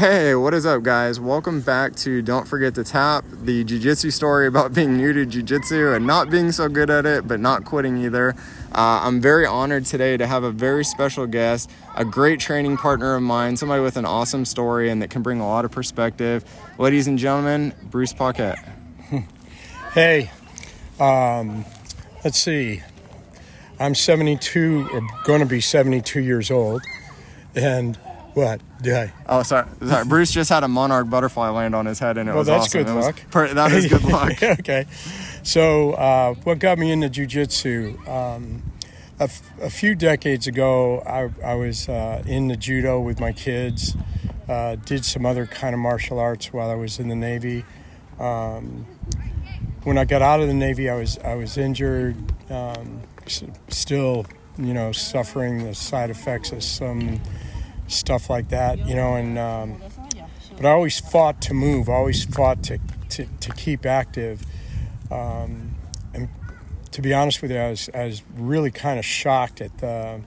Hey, what is up, guys? Welcome back to Don't Forget to Tap, the jiu-jitsu story about being new to jiu-jitsu and not being so good at it, but not quitting either. I'm very honored today to have a very special guest, a great training partner of mine, somebody with an awesome story and that can bring a lot of perspective. Ladies and gentlemen, Bruce Paquette. Hey, let's see. I'm 72, or going to be 72 years old, and what? Did I? Oh, sorry. Bruce just had a monarch butterfly land on his head, and it was that's awesome. good luck. That is good luck. Okay. So what got me into jiu-jitsu? A few decades ago, I was into judo with my kids, did some other kind of martial arts while I was in the Navy. When I got out of the Navy, I was injured, still, suffering the side effects of some stuff like that, but I always fought to move, always fought to keep active. And to be honest with you, I was really kind of shocked at the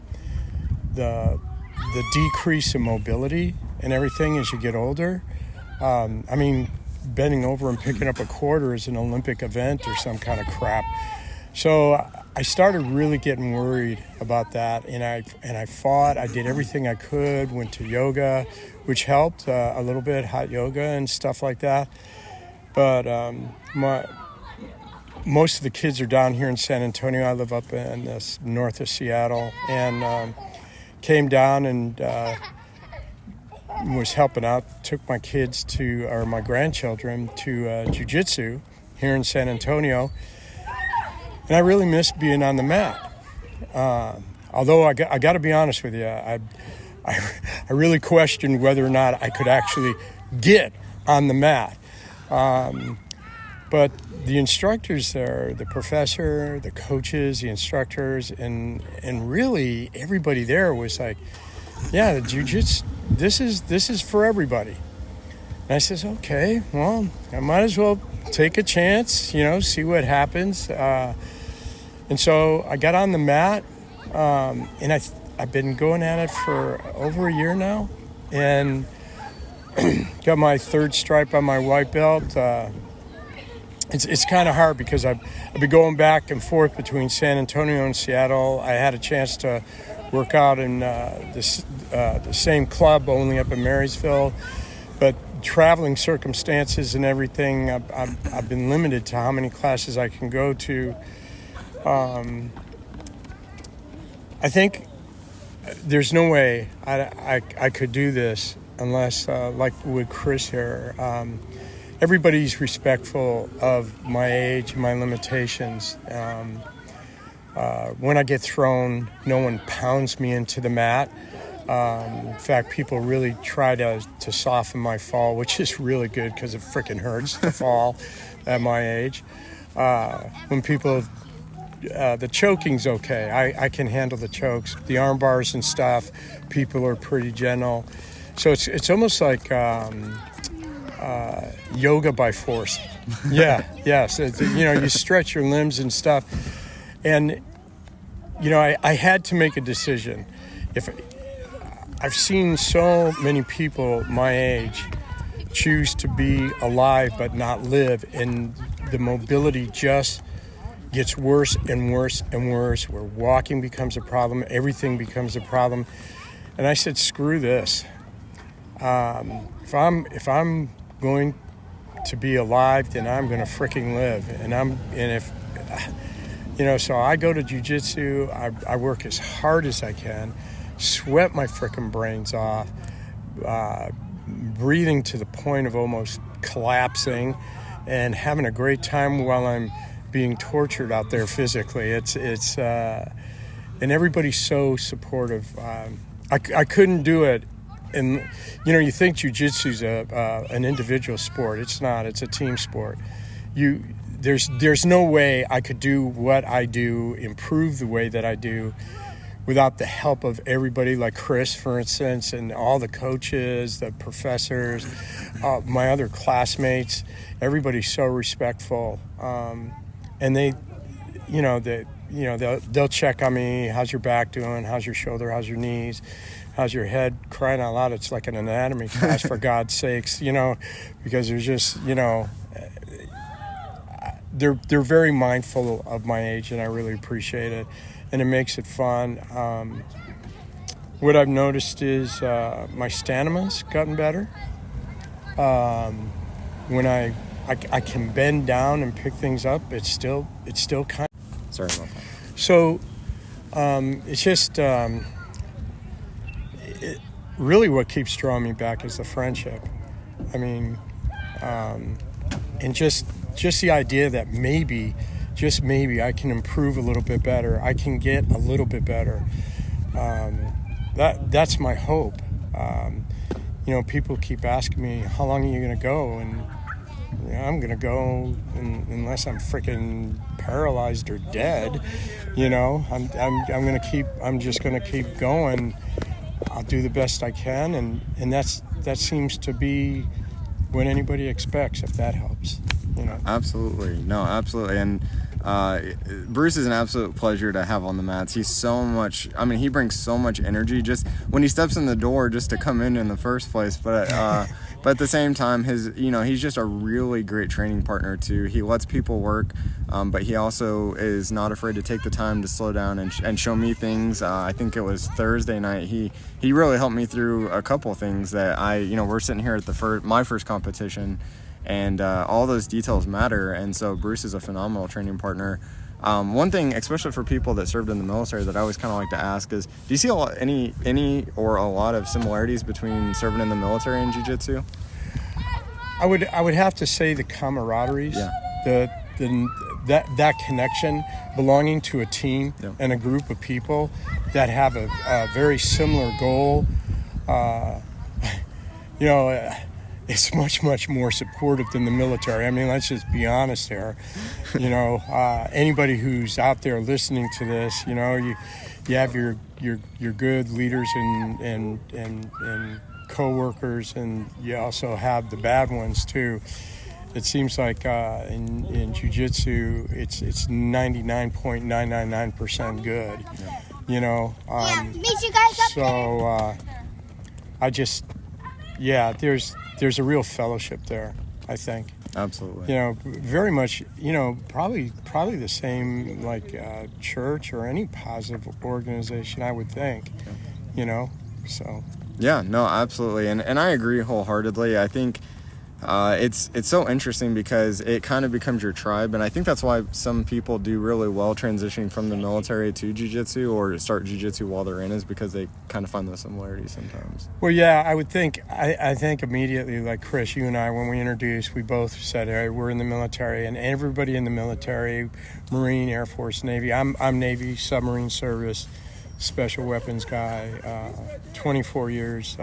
decrease in mobility and everything as you get older. Bending over and picking up a quarter is an Olympic event or some kind of crap. So I started really getting worried about that, and I fought. I did everything I could, went to yoga, which helped a little bit, hot yoga and stuff like that. But most of the kids are down here in San Antonio. I live up in the north of Seattle, and came down and was helping out, took my grandchildren to jiu-jitsu here in San Antonio. And I really miss being on the mat. Although I got to be honest with you, I really questioned whether or not I could actually get on the mat. But the instructors there, the professor, the coaches, the instructors, and really everybody there was like, yeah, the jiu-jitsu, this is for everybody. And I says, okay, well, I might as well take a chance, see what happens. And so I got on the mat, and I've been going at it for over a year now, and got my third stripe on my white belt. It's kind of hard because I've been going back and forth between San Antonio and Seattle. I had a chance to work out in the same club, only up in Marysville, but traveling circumstances and everything, I've been limited to how many classes I can go to. I think there's no way I could do this unless, like with Chris here, everybody's respectful of my age and my limitations. When I get thrown, no one pounds me into the mat. In fact, people really try to soften my fall, which is really good because it freaking hurts to fall at my age. When people, the choking's okay. I can handle the chokes. The arm bars and stuff, people are pretty gentle. So it's almost like yoga by force. Yes. You stretch your limbs and stuff. And, I had to make a decision. If I've seen so many people my age choose to be alive but not live, and the mobility just gets worse and worse and worse, where walking becomes a problem, everything becomes a problem. And I said, screw this. If I'm going to be alive, then I'm going to freaking live. So I go to jiu-jitsu, I work as hard as I can, sweat my frickin' brains off, breathing to the point of almost collapsing, and having a great time while I'm being tortured out there physically. And everybody's so supportive. I couldn't do it. And you think jiu-jitsu's an individual sport. It's not. It's a team sport. There's no way I could do what I do, improve the way that I do, without the help of everybody, like Chris, for instance, and all the coaches, the professors, my other classmates. Everybody's so respectful, and they'll check on me. How's your back doing? How's your shoulder? How's your knees? how's your head? Crying out loud, it's like an anatomy class, for God's sakes, because there's just, they're very mindful of my age, and I really appreciate it, and it makes it fun. What I've noticed is my stamina's gotten better. When I can bend down and pick things up, it's still kind of... Sorry about that. So it's just really what keeps drawing me back is the friendship. I mean, and just the idea that maybe, just maybe, I can improve a little bit better. I can get a little bit better. That's my hope. People keep asking me, how long are you going to go? And I'm going to go unless I'm freaking paralyzed or dead. I'm just going to keep going. I'll do the best I can, and that seems to be what anybody expects, if that helps. Absolutely. No, absolutely. And Bruce is an absolute pleasure to have on the mats. He's so much, he brings so much energy just when he steps in the door just to come in the first place. But at the same time, he's just a really great training partner too. He lets people work, but he also is not afraid to take the time to slow down and show me things. I think it was Thursday night. He really helped me through a couple of things that we're sitting here at my first competition. And all those details matter, and so Bruce is a phenomenal training partner. One thing, especially for people that served in the military, that I always kind of like to ask is, do you see any or a lot of similarities between serving in the military and jiu-jitsu? I would have to say the camaraderies, that connection, belonging to a team and a group of people that have a very similar goal. It's much, much more supportive than the military. Let's just be honest here. Anybody who's out there listening to this, you have your good leaders and co-workers, and you also have the bad ones too. It seems like in jiu-jitsu, it's 99.999% good. Meet you guys up there. There's a real fellowship there, I think. Absolutely. Very much, probably the same like church or any positive organization, I would think. So. Yeah, no, absolutely. And I agree wholeheartedly. I think it's so interesting because it kind of becomes your tribe, and I think that's why some people do really well transitioning from the military to jiu-jitsu or start jiu-jitsu while they're in, is because they kind of find those similarities sometimes. Well, yeah, I would think, I think immediately, like Chris, you and I, when we introduced, we both said, hey, we're in the military, and everybody in the military, Marine, Air Force, Navy, I'm Navy, submarine service, special weapons guy, 24 years,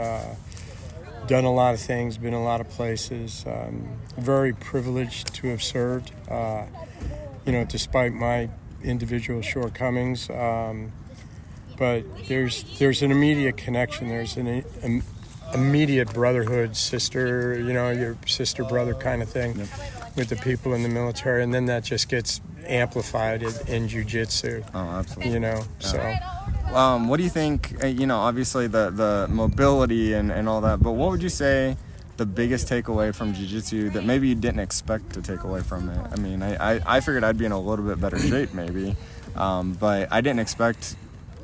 done a lot of things, been a lot of places. Very privileged to have served, despite my individual shortcomings. But there's an immediate connection. There's an immediate brotherhood, your sister brother kind of thing with the people in the military, and then that just gets amplified in jiu-jitsu. Oh, absolutely. So. What do you think, obviously the mobility and all that, but what would you say the biggest takeaway from jiu-jitsu that maybe you didn't expect to take away from it? I figured I'd be in a little bit better shape maybe, but I didn't expect,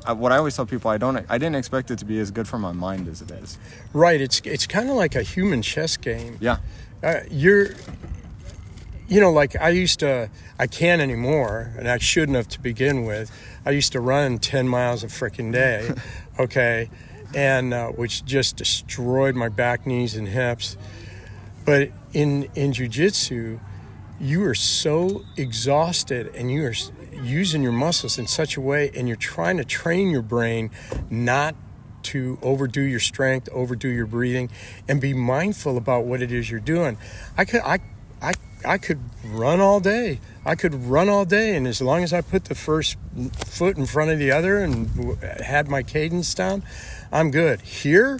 what I always tell people, I didn't expect it to be as good for my mind as it is. Right, it's kind of like a human chess game. Yeah. I can't anymore, and I shouldn't have to begin with. I used to run 10 miles a freaking day, okay, and which just destroyed my back, knees, and hips. But in jiu-jitsu, you are so exhausted, and you are using your muscles in such a way, and you're trying to train your brain not to overdo your strength, overdo your breathing, and be mindful about what it is you're doing. I could run all day. And as long as I put the first foot in front of the other and had my cadence down, I'm good. Here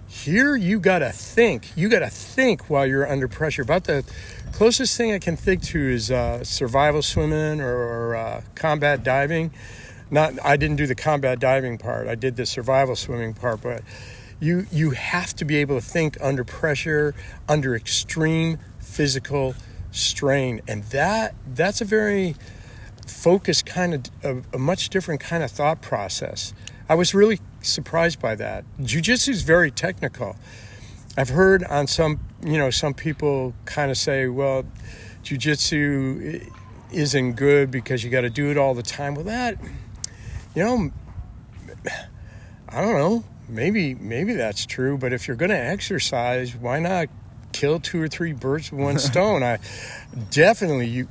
you gotta think. You gotta think while you're under pressure. About the closest thing I can think to is survival swimming or combat diving. I didn't do the combat diving part. I did the survival swimming part, but you have to be able to think under pressure, under extreme physical strain, and that's a very focused kind of a much different kind of thought process. I was really surprised by that. Jiu-jitsu is very technical. I've heard on some people kind of say, well, jiu-jitsu isn't good because you got to do it all the time. Well, that, I don't know. Maybe that's true, but if you're going to exercise, why not kill 2 or 3 birds with one stone? Definitely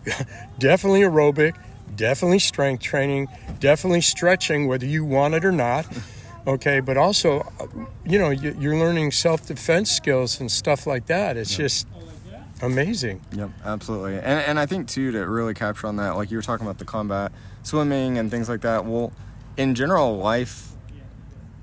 aerobic, definitely strength training, definitely stretching, whether you want it or not. Okay, but also, you're learning self-defense skills and stuff like that. It's just amazing. Yep, absolutely. And I think, too, to really capture on that, like you were talking about the combat swimming and things like that, well, in general, life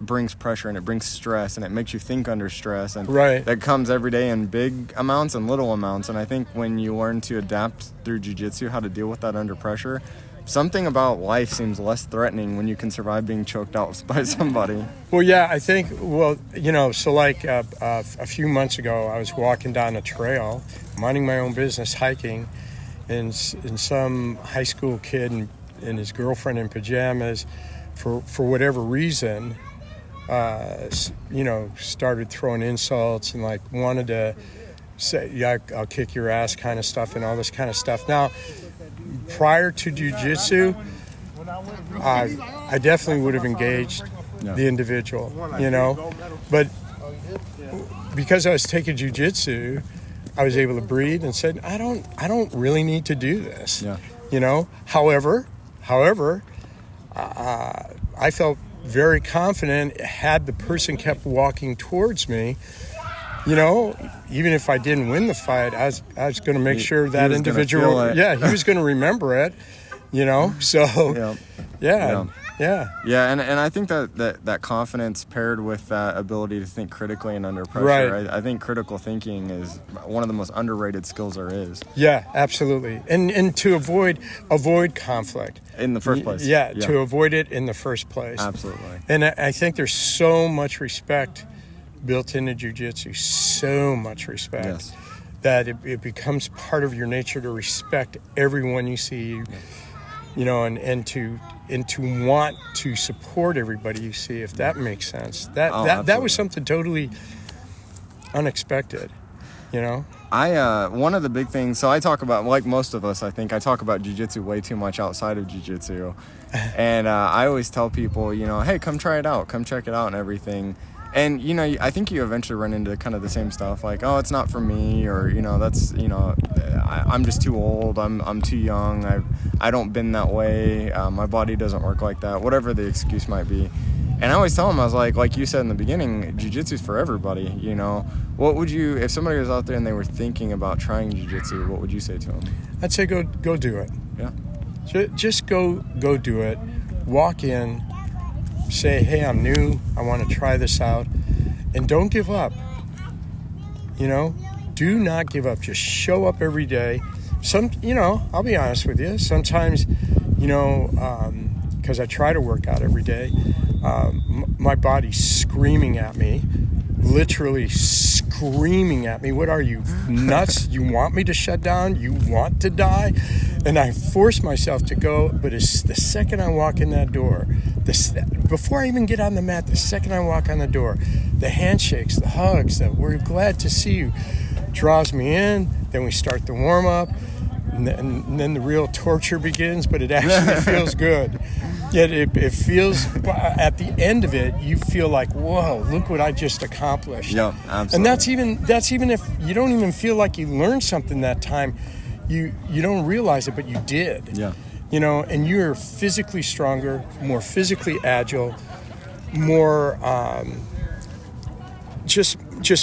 brings pressure and it brings stress and it makes you think under stress, and that comes every day in big amounts and little amounts. And I think when you learn to adapt through jiu-jitsu how to deal with that under pressure, something about life seems less threatening when you can survive being choked out by somebody. Well, yeah, I think, so like a few months ago, I was walking down a trail, minding my own business, hiking, and some high school kid and his girlfriend in pajamas, for whatever reason, started throwing insults and like wanted to say, yeah, I'll kick your ass kind of stuff and all this kind of stuff. Now, prior to jiu-jitsu, I definitely would have engaged the individual, but because I was taking jiu-jitsu, I was able to breathe and said, I don't really need to do this. However, I felt very confident had the person kept walking towards me. Even if I didn't win the fight, I was going to make sure that individual, he was going to remember it, so yeah. And I think that confidence paired with that ability to think critically and under pressure, I think critical thinking is one of the most underrated skills there is. Yeah, absolutely. And to avoid conflict in the first place. To avoid it in the first place. Absolutely. And I think there's so much respect built into jiu-jitsu, so much respect, that it becomes part of your nature to respect everyone you see, and to want to support everybody you see, if that makes sense. That was something totally unexpected, one of the big things, so I talk about, like most of us, I think I talk about jiu-jitsu way too much outside of jiu-jitsu. And I always tell people, hey, come try it out, come check it out and everything. And, I think you eventually run into kind of the same stuff, like, oh, it's not for me, or, that's, I'm just too old, I'm too young, I don't bend that way, my body doesn't work like that, whatever the excuse might be. And I always tell them, I was like you said in the beginning, jiu-jitsu is for everybody, What would you, if somebody was out there and they were thinking about trying jiu-jitsu, what would you say to them? I'd say go do it. Yeah. Just go do it. Walk in. Say, hey, I'm new. I want to try this out. And don't give up. Do not give up. Just show up every day. I'll be honest with you. Sometimes, because I try to work out every day, my body's screaming at me, literally screaming at me. What are you, nuts? You want me to shut down? You want to die? And I force myself to go, but it's the second I walk in that door, before I even get on the mat, the second I walk on the door, the handshakes, the hugs, that we're glad to see you, draws me in. Then we start the warm-up, and then the real torture begins, but it actually feels good. Yet it feels, at the end of it, you feel like, whoa, look what I just accomplished. Yeah, absolutely. And that's even if you don't even feel like you learned something that time, you don't realize it, but you did. Yeah. And you're physically stronger, more physically agile, more just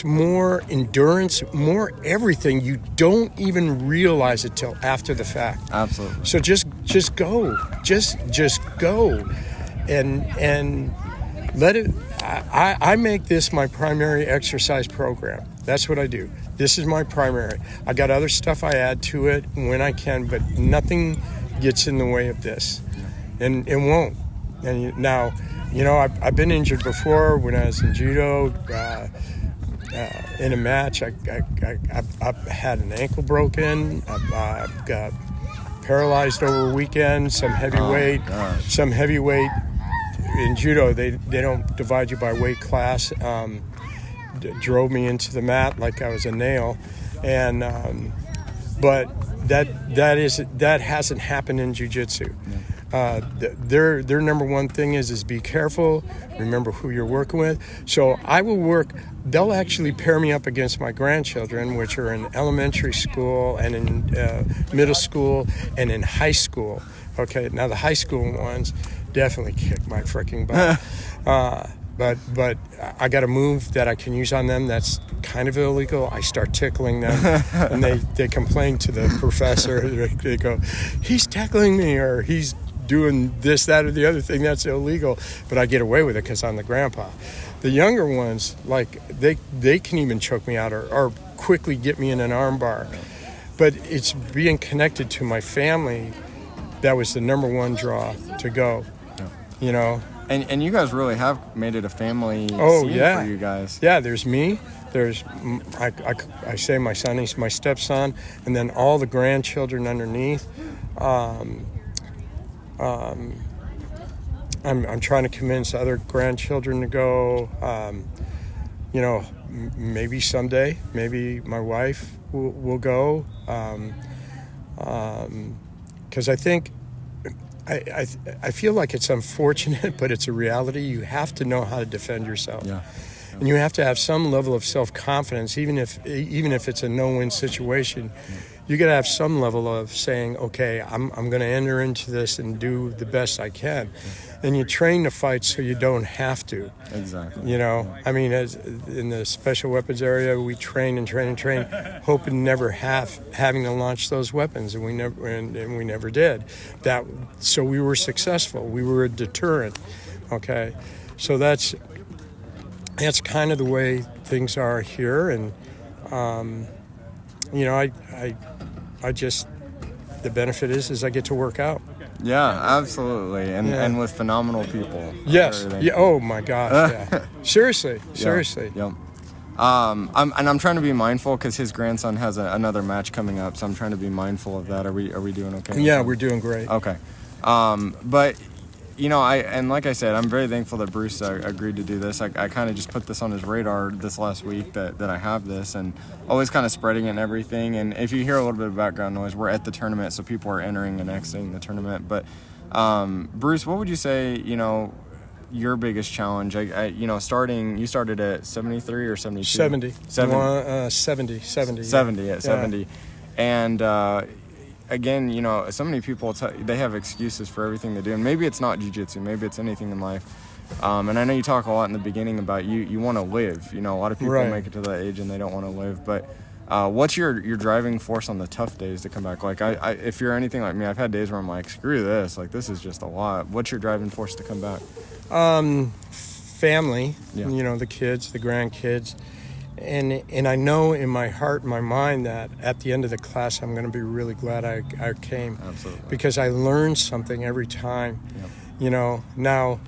more endurance, more everything. You don't even realize it till after the fact. Absolutely. So just go, just go, and let it. I make this my primary exercise program. That's what I do. This is my primary. I got other stuff I add to it when I can, but nothing gets in the way of this, and it won't. And now, I've been injured before when I was in judo. In a match, I've had an ankle broken. I've got paralyzed over a weekend. Some heavyweight in judo. They don't divide you by weight class. Drove me into the mat like I was a nail, and but that hasn't happened in jiu-jitsu. Their number one thing is be careful, remember who you're working with. So I will work, they'll actually pair me up against my grandchildren, which are in elementary school and in middle school and in high school. Okay, now the high school ones definitely kick my freaking butt. But I got a move that I can use on them that's kind of illegal. I start tickling them, and they complain to the professor. They go, he's tackling me, or he's doing this, that, or the other thing that's illegal. But I get away with it because I'm the grandpa. The younger ones, like, they can even choke me out or quickly get me in an arm bar. But it's being connected to my family that was the number one draw to go, And you guys really have made it a family scene for you guys. Yeah, there's me. There's, I say my son, he's my stepson, and then all the grandchildren underneath. I'm trying to convince other grandchildren to go. Maybe someday, maybe my wife will go. Because I think, I feel like it's unfortunate, but it's a reality. You have to know how to defend yourself. Yeah. And you have to have some level of self-confidence, even if it's a no-win situation. Yeah. You got to have some level of saying, okay, I'm going to enter into this and do the best I can. Yeah. And you train to fight so you don't have to. Exactly. I mean, as in the special weapons area, we train, hoping never having to launch those weapons, and we never did. So we were successful. We were a deterrent. Okay, so that's kind of the way things are here, and I just, the benefit is I get to work out. Yeah, absolutely, and with phenomenal people. Yes. Yeah. Oh my gosh. Yeah. Seriously. Yep. I'm trying to be mindful because his grandson has another match coming up, so I'm trying to be mindful of that. Are we doing okay? Yeah, we're doing great. Okay. But like I said, I'm very thankful that Bruce agreed to do this. I kind of just put this on his radar this last week that I have this, and always kind of spreading it and everything. And if you hear a little bit of background noise, we're at the tournament, so people are entering and exiting the tournament. But Bruce, what would you say, your biggest challenge? You started at 73 or 72? 70. 70 at 70. And again, so many people, they have excuses for everything they do. And maybe it's not jiu-jitsu. Maybe it's anything in life. And I know you talk a lot in the beginning about you want to live. A lot of people make it to that age and they don't want to live. But what's your driving force on the tough days to come back? Like, if you're anything like me, I've had days where I'm like, screw this. Like, this is just a lot. What's your driving force to come back? Family, the kids, the grandkids. And I know in my heart and my mind that at the end of the class, I'm going to be really glad I came. Absolutely. Because I learned something every time. Yep. Now,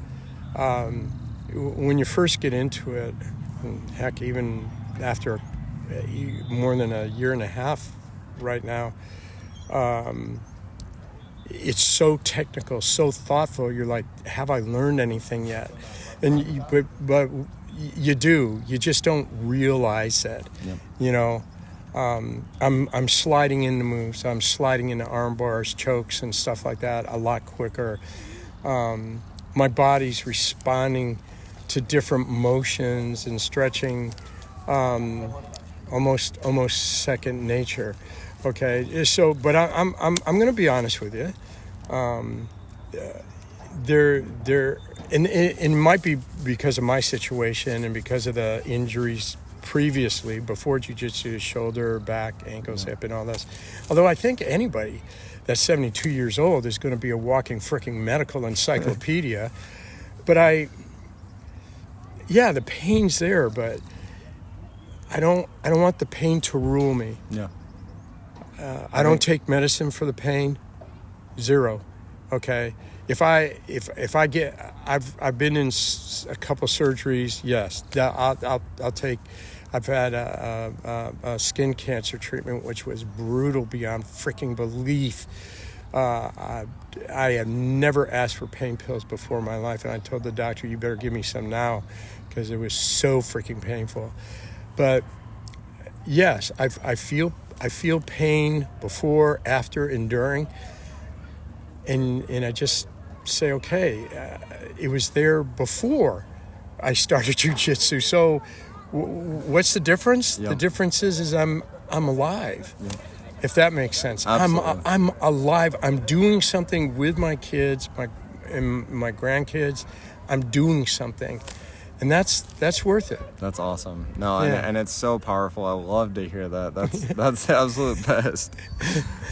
when you first get into it, heck, even after more than a year and a half right now, it's so technical, so thoughtful. You're like, have I learned anything yet? And but you do. You just don't realize it. Yep. I'm sliding into moves. I'm sliding into arm bars, chokes, and stuff like that a lot quicker. My body's responding to different motions and stretching, almost second nature. Okay. So, but I'm going to be honest with you. And it might be because of my situation and because of the injuries previously, before jiu-jitsu, shoulder, back, ankles, hip, and all this. Although I think anybody that's 72 years old is going to be a walking freaking medical encyclopedia. But the pain's there, but I don't want the pain to rule me. Yeah. I don't take medicine for the pain. Zero. Okay, if I get, I've been in a couple surgeries. Yes, I'll take. I've had a skin cancer treatment, which was brutal beyond freaking belief. I have never asked for pain pills before in my life, and I told the doctor, "You better give me some now," because it was so freaking painful. But yes, I feel pain before, after, and during, and I just say, okay, it was there before I started jiu-jitsu. So what's the difference? Yep. The difference is I'm alive. Yep. If that makes sense. Absolutely. I'm alive. I'm doing something with my kids, my grandkids. I'm doing something. And that's worth it. That's awesome. No, and it's so powerful. I love to hear that. That's the absolute best.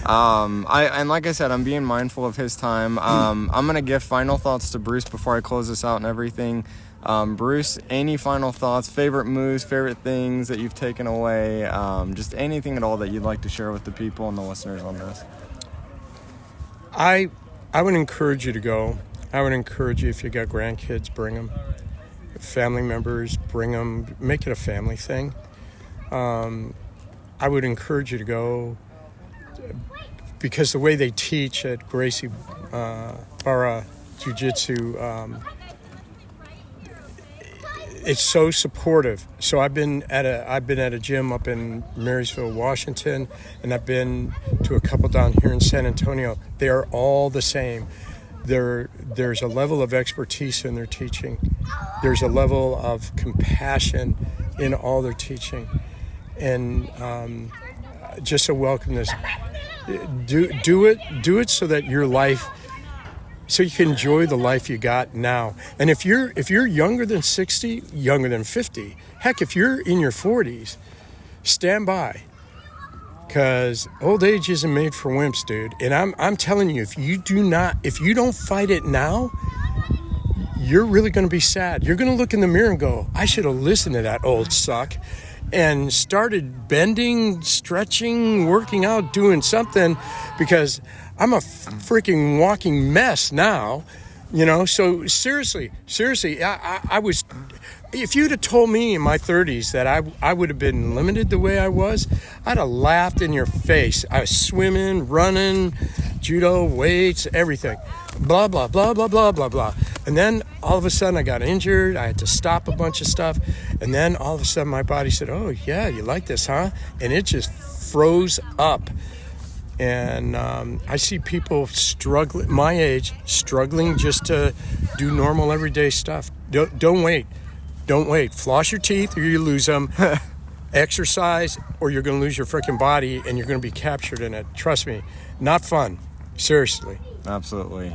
And like I said, I'm being mindful of his time. I'm gonna give final thoughts to Bruce before I close this out and everything. Bruce, any final thoughts, favorite moves, favorite things that you've taken away, just anything at all that you'd like to share with the people and the listeners on this? I would encourage you to go. I would encourage you, if you got grandkids, bring them. Family members, bring them. Make it a family thing. I would encourage you to go, because the way they teach at Gracie Barra Jiu Jitsu, it's so supportive. So I've been at a gym up in Marysville, Washington, and I've been to a couple down here in San Antonio. They are all the same. There's a level of expertise in their teaching. There's a level of compassion in all their teaching, and just a welcomeness. Do it so that your life, so you can enjoy the life you got now. And if you're younger than 60, younger than 50, heck, if you're in your 40s, stand by. Because old age isn't made for wimps, dude. And I'm telling you, if you don't fight it now, you're really going to be sad. You're going to look in the mirror and go, I should have listened to that old suck and started bending, stretching, working out, doing something, because I'm a freaking walking mess now, you know? So seriously, I was... If you'd have told me in my 30s that I would have been limited the way I was, I'd have laughed in your face. I was swimming, running, judo, weights, everything. Blah, blah, blah, blah, blah, blah, blah. And then all of a sudden I got injured. I had to stop a bunch of stuff. And then all of a sudden my body said, oh, yeah, you like this, huh? And it just froze up. And I see people struggling, my age, struggling just to do normal everyday stuff. Don't wait. Don't wait. Floss your teeth or you lose them. Exercise or you're going to lose your freaking body and you're going to be captured in it. Trust me. Not fun. Seriously. Absolutely.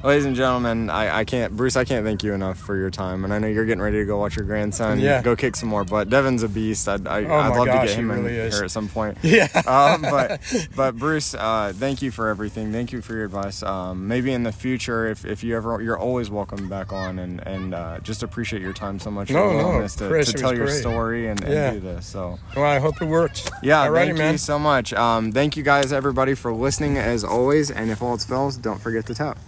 Ladies and gentlemen, Bruce, I can't thank you enough for your time. And I know you're getting ready to go watch your grandson go kick some more butt. Devin's a beast. I'd love to get him in here at some point. Yeah. But Bruce, thank you for everything. Thank you for your advice. Maybe in the future, if you ever, you're always welcome back on, and just appreciate your time so much. Chris, to tell your story and do this. So. Well, I hope it works. Yeah. Thank you so much. Thank you guys, everybody, for listening as always. And if all else fails, don't forget to tap.